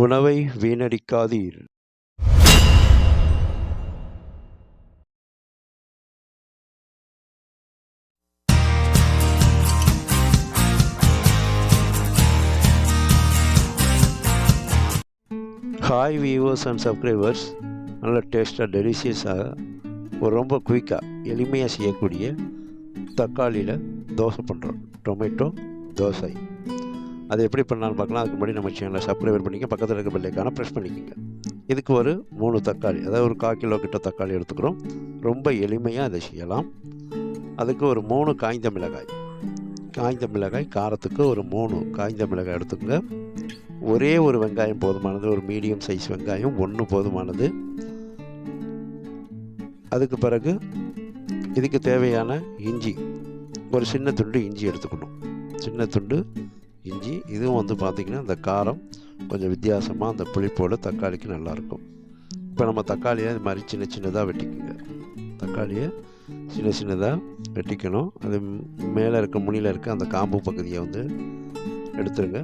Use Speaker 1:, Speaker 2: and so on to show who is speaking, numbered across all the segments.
Speaker 1: உணவை வீணடிக்காதீர். Hi viewers and subscribers, நல்ல டேஸ்ட்டாக டெலிஷியஸாக ரொம்ப குயிக்காக எளிமையாக செய்யக்கூடிய தக்காளியில் தோசை பண்ணுறோம். டொமேட்டோ தோசை அது எப்படி பண்ணாலும் பார்க்கலாம். அதுக்கு முன்னாடி நம்ம சேனலை சப்ஸ்கிரைபர் பண்ணிக்க, பக்கத்தில் இருக்க பெல்லைக்கான ப்ரெஸ் பண்ணிக்கோங்க. இதுக்கு ஒரு 3 தக்காளி, அதாவது ஒரு 1/4 கிலோ கிட்ட தக்காளி எடுத்துக்கிறோம். ரொம்ப எளிமையாக அதை செய்யலாம். அதுக்கு ஒரு 3 காய்ந்த மிளகாய் காரத்துக்கு ஒரு 3 காய்ந்த மிளகாய் எடுத்துக்கோங்க. ஒரே ஒரு வெங்காயம் போதுமானது, ஒரு மீடியம் சைஸ் வெங்காயம் 1 போதுமானது. அதுக்கு பிறகு இதுக்கு தேவையான இஞ்சி, ஒரு சின்ன துண்டு இஞ்சி எடுத்துக்கணும். சின்ன துண்டு இஞ்சி. இதுவும் வந்து பார்த்திங்கன்னா அந்த காரம் கொஞ்சம் வித்தியாசமாக அந்த புளிப்போடு தக்காளிக்கு நல்லாயிருக்கும். இப்போ நம்ம தக்காளியை இது மாதிரி சின்ன சின்னதாக வெட்டிக்குங்க. தக்காளியை சின்ன சின்னதாக வெட்டிக்கணும். அது மேலே இருக்க முனியில் இருக்க அந்த காம்பு பகுதியை வந்து எடுத்துருங்க.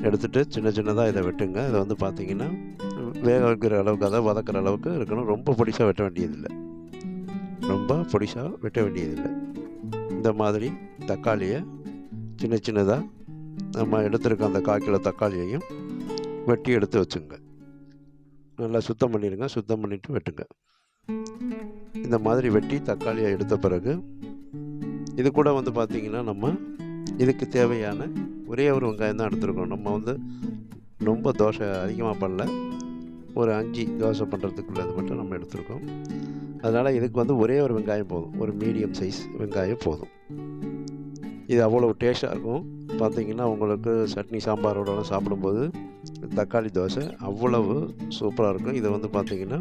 Speaker 1: எடுத்துகிட்டு சின்ன சின்னதாக இதை வெட்டுங்க. இதை வந்து பார்த்திங்கன்னா வேக வைக்கிற அளவுக்கு, அதை வதக்கிற அளவுக்கு இருக்கணும். ரொம்ப பொடிசாக வெட்ட வேண்டியதில்லை. இந்த மாதிரி தக்காளியை சின்ன சின்னதாக நம்ம எடுத்துருக்க அந்த 1/4 கிலோ தக்காளியையும் வெட்டி எடுத்து வச்சுங்க. நல்லா சுத்தம் பண்ணிடுங்க. சுத்தம் பண்ணிவிட்டு வெட்டுங்க. இந்த மாதிரி வெட்டி தக்காளியை எடுத்த பிறகு இது கூட வந்து பார்த்திங்கன்னா நம்ம இதுக்கு தேவையான ஒரே ஒரு வெங்காயம் தான் எடுத்துருக்கோம். நம்ம வந்து ரொம்ப தோசை அதிகமாக பண்ணல, ஒரு 5 தோசை பண்ணுறதுக்குள்ளது மட்டும் நம்ம எடுத்துருக்கோம். அதனால் இதுக்கு வந்து ஒரே ஒரு வெங்காயம் போதும், ஒரு மீடியம் சைஸ் வெங்காயம் போதும். இது அவ்வளோ டேஸ்ட்டாக இருக்கும். பார்த்திங்கன்னா உங்களுக்கு சட்னி சாம்பாரோடலாம் சாப்பிடும்போது தக்காளி தோசை அவ்வளவு சூப்பராக இருக்கும். இதை வந்து பார்த்திங்கன்னா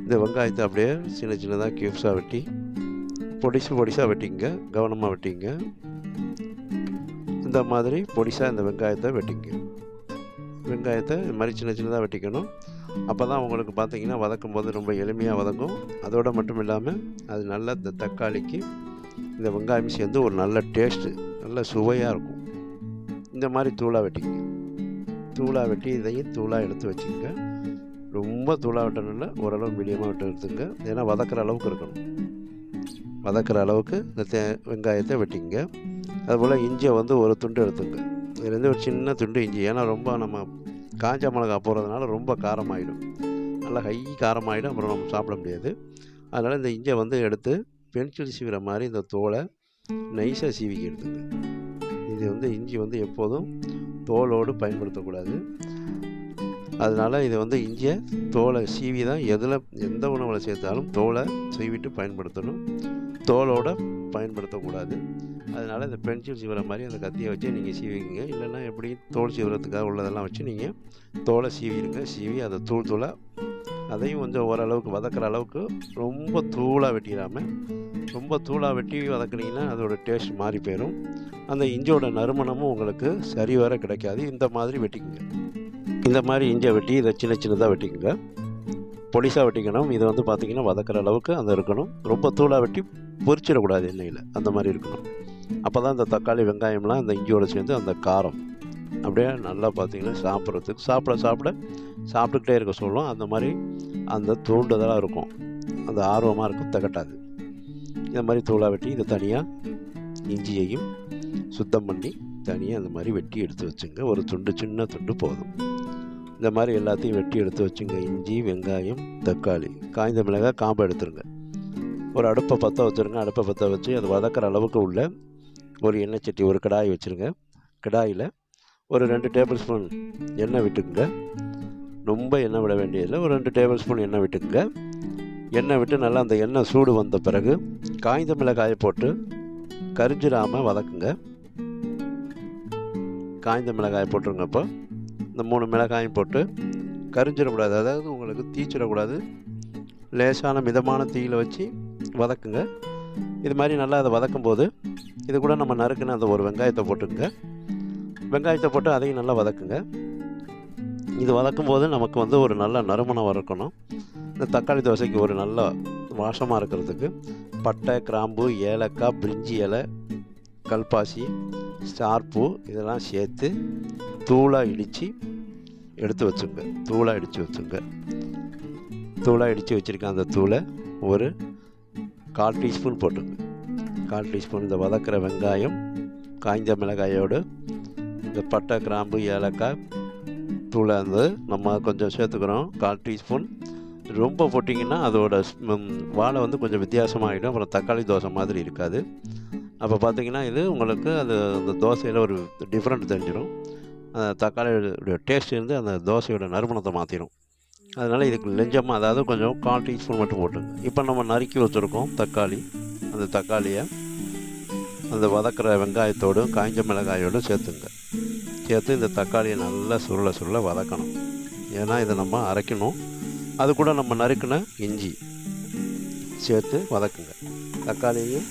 Speaker 1: இந்த வெங்காயத்தை அப்படியே சின்ன சின்னதாக க்யூப்ஸாக வெட்டி பொடிசாக வெட்டிங்க. கவனமாக வெட்டிங்க. இந்த மாதிரி பொடிசாக இந்த வெங்காயத்தை வெட்டிங்க. வெங்காயத்தை இது மாதிரி சின்ன சின்னதாக வெட்டிக்கணும். அப்போ தான் உங்களுக்கு பார்த்திங்கன்னா வதக்கும் போது ரொம்ப எளிமையாக வதக்கும். அதோடு மட்டும் இல்லாமல் அது நல்ல இந்த தக்காளிக்கு இந்த வெங்காயம் சேர்ந்து ஒரு நல்ல டேஸ்ட்டு, நல்ல சுவையாக இருக்கும். இந்த மாதிரி தூளாக வெட்டி இதையும் தூளாக எடுத்து வச்சுக்கோங்க. ரொம்ப தூளாக வெட்டணும்ல, ஓரளவு மீடியமாக வெட்ட எடுத்துங்க. ஏன்னா வதக்கிற அளவுக்கு இருக்கணும். வதக்கிற அளவுக்கு இந்த வெங்காயத்தை வெட்டிங்க. அதுபோல் இஞ்சியை வந்து ஒரு துண்டு எடுத்துங்க. இதுலேருந்து ஒரு சின்ன துண்டு இஞ்சி. ஏன்னா ரொம்ப நம்ம காஞ்ச மிளகா போடுறதுனால ரொம்ப காரமாயிடும், நல்லா ஹை காரமாயிடும். அப்புறம் நம்ம சாப்பிட முடியாது. அதனால் இந்த இஞ்சியை வந்து எடுத்து பென்சில் சீவிற மாதிரி இந்த தோலை நைஸாக சீவிக்கி எடுத்துங்க. இது வந்து இஞ்சி வந்து எப்போதும் தோலோடு பயன்படுத்தக்கூடாது. அதனால் இது வந்து இஞ்சியை தோலை சீவி தான் எந்த உணவில் சேர்த்தாலும் தோலை சீவிட்டு பயன்படுத்தணும், தோலோடு பயன்படுத்தக்கூடாது. அதனால் இந்த பென்சில் சீவுற மாதிரி அந்த கத்தியை வச்சு நீங்கள் சீவிக்கிங்க. இல்லைன்னா எப்படி தோல் சீவுறதுக்காக உள்ளதெல்லாம் வச்சு நீங்கள் தோலை சீவிடுங்க. சீவி அதை தூளாக அதையும் கொஞ்சம் ஓரளவுக்கு வதக்கிற அளவுக்கு, ரொம்ப தூளாக வெட்டிடாமல், ரொம்ப தூளாக வெட்டி வதக்குனீங்கன்னா அதோட டேஸ்ட் மாறி போயிடும். அந்த இஞ்சியோட நறுமணமும் உங்களுக்கு சரிவர கிடைக்காது. இந்த மாதிரி வெட்டிக்குங்க. இந்த மாதிரி இஞ்சியை வெட்டி இதை சின்ன சின்னதாக வெட்டிக்குங்க. பொடிசாக வெட்டிக்கணும். இதை வந்து பார்த்திங்கன்னா வதக்கிற அளவுக்கு அந்த இருக்கணும். ரொம்ப தூளாக வெட்டி பொரிச்சிடக்கூடாது எண்ணெயில், அந்த மாதிரி இருக்கணும். அப்போ தான் இந்த தக்காளி வெங்காயம்லாம் அந்த இஞ்சியோடு சேர்ந்து அந்த காரம் அப்படியே நல்லா பார்த்திங்கன்னா சாப்பிட்றதுக்கு சாப்பிட்டுக்கிட்டே இருக்க சொல்லும். அந்த மாதிரி அந்த தூண்டுதலாக இருக்கும், அந்த ஆர்வமாக இருக்கும், திகட்டாது. இந்த மாதிரி தூளாக வெட்டி இதை தனியாக இஞ்சியையும் சுத்தம் பண்ணி தனியாக அந்த மாதிரி வெட்டி எடுத்து வச்சுங்க. ஒரு துண்டு, சின்ன துண்டு போதும். இந்த மாதிரி எல்லாத்தையும் வெட்டி எடுத்து வச்சுங்க. இஞ்சி, வெங்காயம், தக்காளி, காய்ந்த மிளகாய் காம்பை எடுத்துருங்க. ஒரு அடுப்பை பற்ற வச்சுருங்க. அடுப்பை பற்ற வச்சு அது வதக்கிற அளவுக்கு உள்ள ஒரு எண்ணெய் சட்டி, ஒரு கடாய் வச்சுருங்க. கடாயில் ஒரு 2 டேபிள் ஸ்பூன் எண்ணெய் விட்டுக்குங்க. ரொம்ப எண்ணெய் விட வேண்டியதில்லை, ஒரு 2 டேபிள் ஸ்பூன் எண்ணெய் விட்டுக்குங்க. எண்ணெய் விட்டு நல்லா அந்த எண்ணெய் சூடு வந்த பிறகு காய்ந்த மிளகாயை போட்டு கரிஞ்சிடாமல் வதக்குங்க. காய்ந்த மிளகாயை போட்டுருங்க. இப்போ இந்த 3 மிளகாயும் போட்டு கரிஞ்சிடக்கூடாது, அதாவது உங்களுக்கு தீச்சிடக்கூடாது. லேசான மிதமான தீயில் வச்சு வதக்குங்க. இது மாதிரி நல்லா அதை வதக்கும் போது இது கூட நம்ம நறுக்குன்னு அந்த ஒரு வெங்காயத்தை போட்டுக்குங்க. வெங்காயத்தை போட்டு அதையும் நல்லா வதக்குங்க. இது வதக்கும் போது நமக்கு வந்து ஒரு நல்ல நறுமணம் வறுக்கணும். இந்த தக்காளி தோசைக்கு ஒரு நல்ல வாசமாக இருக்கிறதுக்கு பட்டை, கிராம்பு, ஏலக்காய், பிரிஞ்சி இலை, கல்பாசி, ஸ்டார் பூ இதெல்லாம் சேர்த்து தூளாக இடித்து எடுத்து வச்சுங்க, தூளாக இடித்து வச்சுங்க. தூளாக இடித்து வச்சுருக்க அந்த தூளை ஒரு 1/4 டீஸ்பூன் போட்டுங்க. 1/4 டீஸ்பூன் இந்த வதக்கிற வெங்காயம், காய்ந்த மிளகாயோடு இந்த பட்டை, கிராம்பு, ஏலக்காய் தூளை வந்து நம்ம கொஞ்சம் சேர்த்துக்கிறோம். 1/4 டீஸ்பூன். ரொம்ப போட்டிங்கன்னா அதோட வாழை வந்து கொஞ்சம் வித்தியாசமாகிடும். அப்புறம் தக்காளி தோசை மாதிரி இருக்காது. அப்போ பார்த்திங்கன்னா இது உங்களுக்கு அது அந்த தோசையில் ஒரு டிஃப்ரெண்ட் தெரிஞ்சிடும். அந்த தக்காளியோட டேஸ்ட் இருந்து அந்த தோசையோட நறுமணத்தை மாற்றிடும். அதனால் இதுக்கு லெஞ்சமாக, அதாவது கொஞ்சம் 1/4 டீஸ்பூன் மட்டும் போட்டுங்க. இப்போ நம்ம நறுக்கி வச்சுருக்கோம் தக்காளி. அந்த தக்காளியை அந்த வதக்கிற வெங்காயத்தோடும் காய்ஞ்ச மிளகாயோடும் சேர்த்துங்க. சேர்த்து இந்த தக்காளியை நல்லா சுருள வதக்கணும். ஏன்னா இதை நம்ம அரைக்கணும். அது கூட நம்ம நறுக்கின இஞ்சி சேர்த்து வதக்குங்க. தக்காளியையும்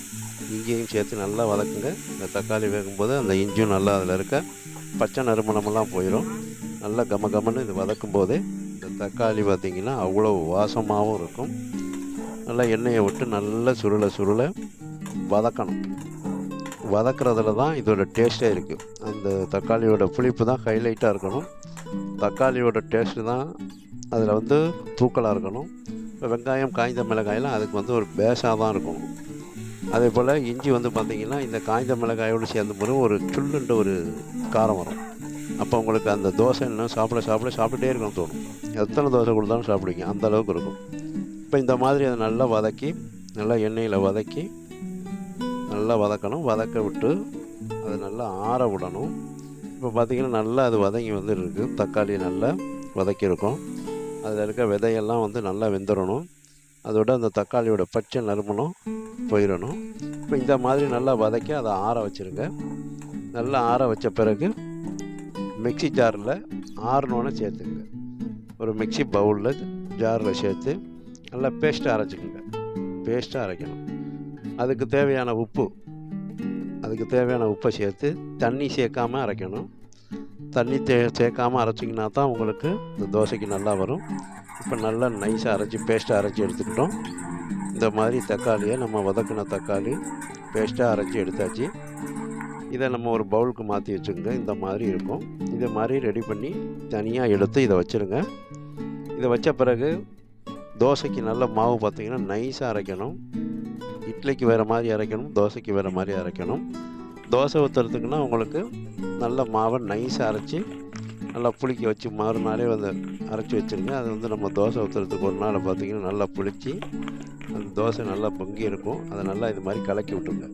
Speaker 1: இஞ்சியையும் சேர்த்து நல்லா வதக்குங்க. இந்த தக்காளி வேகும்போது அந்த இஞ்சியும் நல்லா அதில் இருக்க பச்சை நறுமணமெல்லாம் போயிடும். நல்லா கமன்னு இது வதக்கும் போதே இந்த தக்காளி பார்த்திங்கன்னா அவ்வளோ வாசமாகவும் இருக்கும். நல்லா எண்ணெயை விட்டு நல்லா சுருள வதக்கணும். வதக்கிறதுல தான் இதோட டேஸ்ட்டே இருக்குது. அந்த தக்காளியோட புளிப்பு தான் ஹைலைட்டாக இருக்கணும். தக்காளியோட டேஸ்ட்டு தான் அதில் வந்து தூக்கலாக இருக்கணும். இப்போ வெங்காயம், காய்ந்த மிளகாயெல்லாம் அதுக்கு வந்து ஒரு பேஸாக தான் இருக்கணும். அதே போல் இஞ்சி வந்து பார்த்திங்கன்னா இந்த காய்ந்த மிளகாயோடு சேர்ந்த போது ஒரு சுள்ளுன்ற ஒரு காரம் வரும். அப்போ உங்களுக்கு அந்த தோசை இன்னும் சாப்பிட்டுட்டே இருக்கணும் தோணும். எத்தனை தோசை கொடுத்தாலும் சாப்பிடுவீங்க, அந்த அளவுக்கு இருக்கும். இப்போ இந்த மாதிரி அதை நல்லா வதக்கி, நல்லா எண்ணெயில் வதக்கி நல்லா வதக்கணும். வதக்க விட்டு அதை நல்லா ஆற விடணும். இப்போ பார்த்திங்கன்னா நல்லா அது வதங்கி வந்து இருக்குது. தக்காளி நல்லா வதக்கியிருக்கோம். அதில் இருக்க விதையெல்லாம் வந்து நல்லா வெந்துடணும். அதோட அந்த தக்காளியோட பச்சை நறுமணம் போயிடணும். இப்போ இந்த மாதிரி நல்லா வதக்கி அதை ஆற வச்சுருங்க. நல்லா ஆற வச்ச பிறகு மிக்ஸி ஜாரில் ஆறணுன்னு சேர்த்துங்க. ஒரு மிக்ஸி பவுலில் ஜாரில் சேர்த்து நல்லா பேஸ்ட்டாக அரைச்சிக்கோங்க. பேஸ்ட்டாக அரைக்கணும். அதுக்கு தேவையான உப்பை சேர்த்து தண்ணி சேர்க்காமல் அரைக்கணும். தண்ணி சேர்க்காமல் அரைச்சிங்கன்னா தான் உங்களுக்கு இந்த தோசைக்கு நல்லா வரும். இப்போ நல்லா நைஸாக அரைச்சி பேஸ்ட்டாக அரைச்சி எடுத்துக்கிட்டோம். இந்த மாதிரி தக்காளியை நம்ம வதக்கின தக்காளி பேஸ்ட்டாக அரைச்சி எடுத்தாச்சு. இதை நம்ம ஒரு பவுலுக்கு மாற்றி வச்சுக்கோங்க. இந்த மாதிரி இருக்கும். இதை மாதிரி ரெடி பண்ணி தனியாக எடுத்து இதை வச்சுருங்க. இதை வச்ச பிறகு தோசைக்கு நல்ல மாவு பார்த்திங்கன்னா நைஸாக அரைக்கணும். இட்லிக்கு வேறு மாதிரி அரைக்கணும், தோசைக்கு வேறு மாதிரி அரைக்கணும். தோசை ஊற்றுறதுக்குன்னா உங்களுக்கு நல்ல மாவை நைஸாக அரைச்சி நல்லா புளிக்க வச்சு மறுநாளே வந்து அரைச்சி வச்சுருங்க. அது வந்து நம்ம தோசை ஊற்றுறதுக்கு ஒரு நாள் பார்த்திங்கன்னா நல்லா புளிச்சு அந்த தோசை நல்லா பொங்கி இருக்கும். அதை நல்லா இது மாதிரி கலக்கி விட்ருங்க.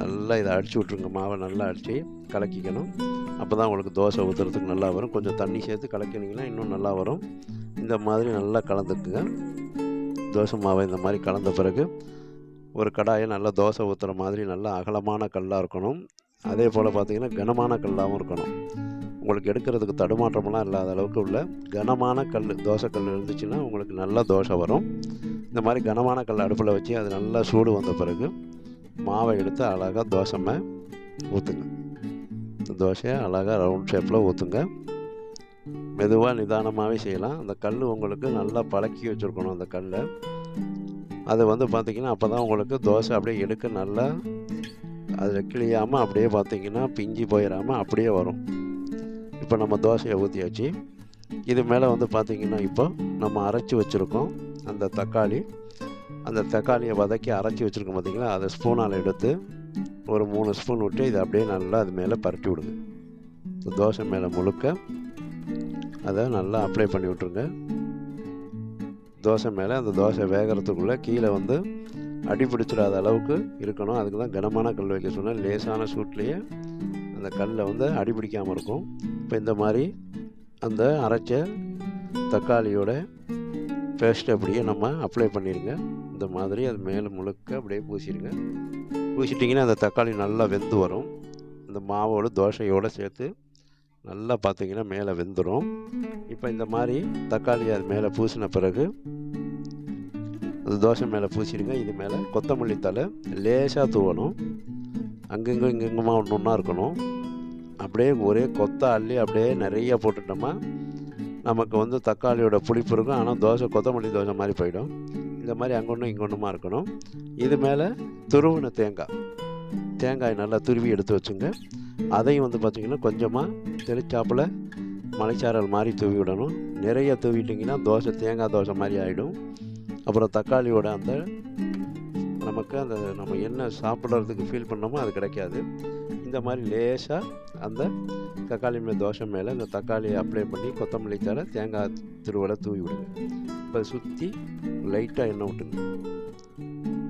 Speaker 1: நல்லா இதை அடித்து விட்ருங்க. மாவை நல்லா அடித்து கலக்கிக்கணும். அப்போ தான் உங்களுக்கு தோசை ஊற்றுறதுக்கு நல்லா வரும். கொஞ்சம் தண்ணி சேர்த்து கலக்கினீங்கன்னா இன்னும் நல்லா வரும். இந்த மாதிரி நல்லா கலந்துக்குங்க. தோசை மாவை இந்த மாதிரி கலந்த பிறகு ஒரு கடாயை நல்லா தோசை ஊற்றுற மாதிரி நல்லா அகலமான கல்லாக இருக்கணும். அதே போல் பார்த்திங்கன்னா கனமான கல்லாகவும் இருக்கணும். உங்களுக்கு எடுக்கிறதுக்கு தடுமாற்றமெல்லாம் இல்லாத அளவுக்கு உள்ள கனமான கல், தோசை கல் இருந்துச்சுன்னா உங்களுக்கு நல்லா தோசை வரும். இந்த மாதிரி கனமான கல் அடுப்பில் வச்சு அது நல்லா சூடு வந்த பிறகு மாவை எடுத்து அழகாக தோசை ஊற்றுங்க. இந்த தோசையை அழகாக ரவுண்ட் ஷேப்பில் ஊற்றுங்க. மெதுவாக நிதானமாகவே செய்யலாம். அந்த கல் உங்களுக்கு நல்லா பழக்கி வச்சுருக்கணும். அந்த கல்லை அது வந்து பார்த்திங்கன்னா அப்போ தான் உங்களுக்கு தோசை அப்படியே எடுக்க நல்லா அதில் கிளியாமல் அப்படியே பார்த்திங்கன்னா பிஞ்சு போயிடாமல் அப்படியே வரும். இப்போ நம்ம தோசையை ஊற்றியாச்சு. இது மேலே வந்து பார்த்திங்கன்னா இப்போ நம்ம அரைச்சி வச்சுருக்கோம் அந்த தக்காளியை வதக்கி அரைச்சி வச்சுருக்கோம் பார்த்திங்களா, அதை ஸ்பூனால் எடுத்து ஒரு 3 ஸ்பூன் விட்டு இதை அப்படியே நல்லா அது மேலே பரட்டி விடுங்க. இந்த தோசை மேலே முழுக்க அதை நல்லா அப்ளை பண்ணி விட்ருங்க. தோசை மேலே அந்த தோசை வேகிறதுக்குள்ளே கீழே வந்து அடி பிடிச்சிடாத அளவுக்கு இருக்கணும். அதுக்கு தான் கனமான கல் வைக்க சொன்னால் லேசான சூட்லேயே அந்த கல்லை வந்து அடி பிடிக்காமல் இருக்கும். இப்போ இந்த மாதிரி அந்த அரைச்ச தக்காளியோட பேஸ்ட் அப்படியே நம்ம அப்ளை பண்ணிடுங்க. இந்த மாதிரி அது மேலே முழுக்க அப்படியே பூசிடுங்க. பூசிட்டிங்கன்னா அந்த தக்காளி நல்லா வெந்து வரும். இந்த மாவோடு தோசையோடு சேர்த்து நல்லா பார்த்திங்கன்னா மேலே வெந்துடும். இப்போ இந்த மாதிரி தக்காளி அது மேலே பூசின பிறகு அது தோசை மேலே பூசிடுங்க. இது மேலே கொத்தமல்லி தழை லேசாக தூவணும். அங்கங்கே இங்கெங்குமா ஒன்றா இருக்கணும். அப்படியே ஒரே கொத்தை அள்ளி அப்படியே நிறைய போட்டுட்டோமா நமக்கு வந்து தக்காளியோட புளிப்பு இருக்கும். ஆனால் தோசை கொத்தமல்லி தோசை மாதிரி போயிடும். இந்த மாதிரி அங்கொன்றும் இங்கொன்றுமா இருக்கணும். இது மேலே துருவின தேங்காய் நல்லா துருவி எடுத்து வச்சுங்க. அதையும் வந்து பார்த்திங்கன்னா கொஞ்சமாக தெளிச்சாப்பில் மலைச்சாரல் மாதிரி தூவி விடணும். நிறைய தூவிட்டிங்கன்னா தோசை தேங்காய் தோசை மாதிரி ஆகிடும். அப்புறம் தக்காளியோட அந்த நமக்கு அந்த நம்ம என்ன சாப்பிட்றதுக்கு ஃபீல் பண்ணோமோ அது கிடைக்காது. இந்த மாதிரி லேசாக அந்த தக்காளி தோசை மேலே இந்த தக்காளியை அப்ளை பண்ணி கொத்தமல்லி தழை தேங்காய் திருவலை தூவி விடுங்க. இப்போ சுற்றி லைட்டாக எண்ணெய் விட்டுங்க.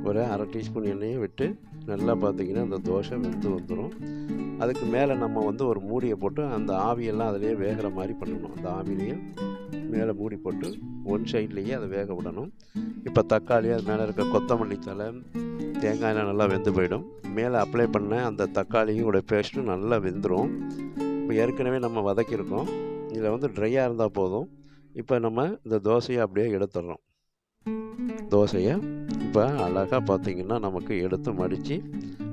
Speaker 1: ஒரு அரை டீஸ்பூன் எண்ணெயை விட்டு நல்லா பார்த்திங்கன்னா அந்த தோசை வெந்து வந்துடும். அதுக்கு மேலே நம்ம ஒரு மூடியை போட்டு அந்த ஆவியெல்லாம் அதிலேயே வேகிற மாதிரி பண்ணணும். அந்த ஆவிலேயே மேலே மூடி போட்டு ஒன் சைட்லேயே அதை வேக விடணும். இப்போ தக்காளி அது மேலே இருக்க கொத்தமல்லி தழை தேங்காயெல்லாம் நல்லா வெந்து போயிடும். மேலே அப்ளை பண்ண அந்த தக்காளியோட பேஸ்ட்டும் நல்லா வெந்துடும். இப்போ ஏற்கனவே நம்ம வதக்கியிருக்கோம். இதில் ட்ரையாக இருந்தால் போதும். இப்போ நம்ம இந்த தோசையை அப்படியே எடுத்துடுறோம். தோசையை இப்போ அழகாக பார்த்திங்கன்னா நமக்கு எடுத்து மடித்து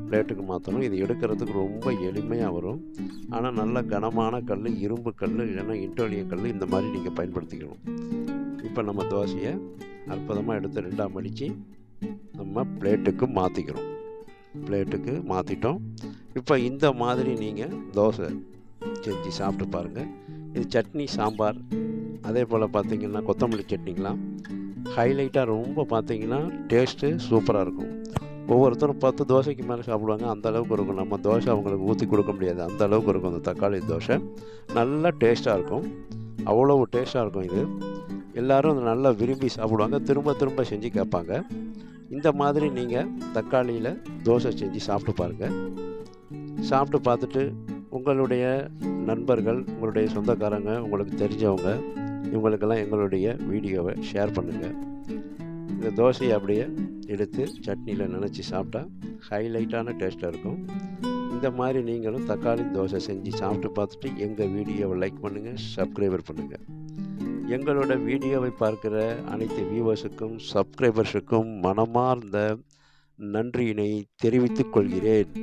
Speaker 1: பிளேட்டுக்கு மாற்றணும். இது எடுக்கிறதுக்கு ரொம்ப எளிமையாக வரும். ஆனால் நல்ல கனமான கல், இரும்பு கல் இல்லைன்னா இண்டோலியம் கல் இந்த மாதிரி நீங்கள் பயன்படுத்திக்கணும். இப்போ நம்ம தோசையை அற்புதமாக எடுத்து ரெண்டாக மடித்து நம்ம பிளேட்டுக்கு மாற்றிக்கிறோம். பிளேட்டுக்கு மாற்றிட்டோம். இப்போ இந்த மாதிரி நீங்கள் தோசை செஞ்சு சாப்பிட்டு பாருங்கள். இது சட்னி சாம்பார் அதே போல் பார்த்திங்கன்னா கொத்தமல்லி சட்னிக்கெலாம் ஹைலைட்டாக ரொம்ப பார்த்திங்கன்னா டேஸ்ட்டு சூப்பராக இருக்கும். ஒவ்வொருத்தரும் 10 தோசைக்கு மேலே சாப்பிடுவாங்க. அந்த அளவுக்கு இருக்கும். நம்ம தோசை அவங்களுக்கு ஊற்றி கொடுக்க முடியாது. அந்த அளவுக்கு இருக்கும் அந்த தக்காளி தோசை. நல்லா டேஸ்ட்டாக இருக்கும். அவ்வளோ டேஸ்ட்டாக இருக்கும். இது எல்லோரும் அதை நல்லா விரும்பி சாப்பிடுவாங்க. திரும்ப திரும்ப செஞ்சு கேட்பாங்க. இந்த மாதிரி நீங்கள் தக்காளியில் தோசை செஞ்சு சாப்பிட்டு பாருங்கள். சாப்பிட்டு பார்த்துட்டு உங்களுடைய நண்பர்கள், உங்களுடைய சொந்தக்காரங்க, உங்களுக்கு தெரிஞ்சவங்க இவங்களுக்கெல்லாம் எங்களுடைய வீடியோவை ஷேர் பண்ணுங்கள். இந்த தோசையை அப்படியே எடுத்து சட்னியில் நினச்சி சாப்பிட்டா ஹைலைட்டான டேஸ்ட்டாக இருக்கும். இந்த மாதிரி நீங்களும் தக்காளி தோசை செஞ்சு சாப்பிட்டு பார்த்துட்டு எங்கள் வீடியோவை லைக் பண்ணுங்கள், சப்ஸ்கிரைபர் பண்ணுங்கள். எங்களோட வீடியோவை பார்க்குற அனைத்து வியூவர்ஸுக்கும் சப்ஸ்கிரைபர்ஸுக்கும் மனமார்ந்த நன்றியினை தெரிவித்துக் கொள்கிறேன்.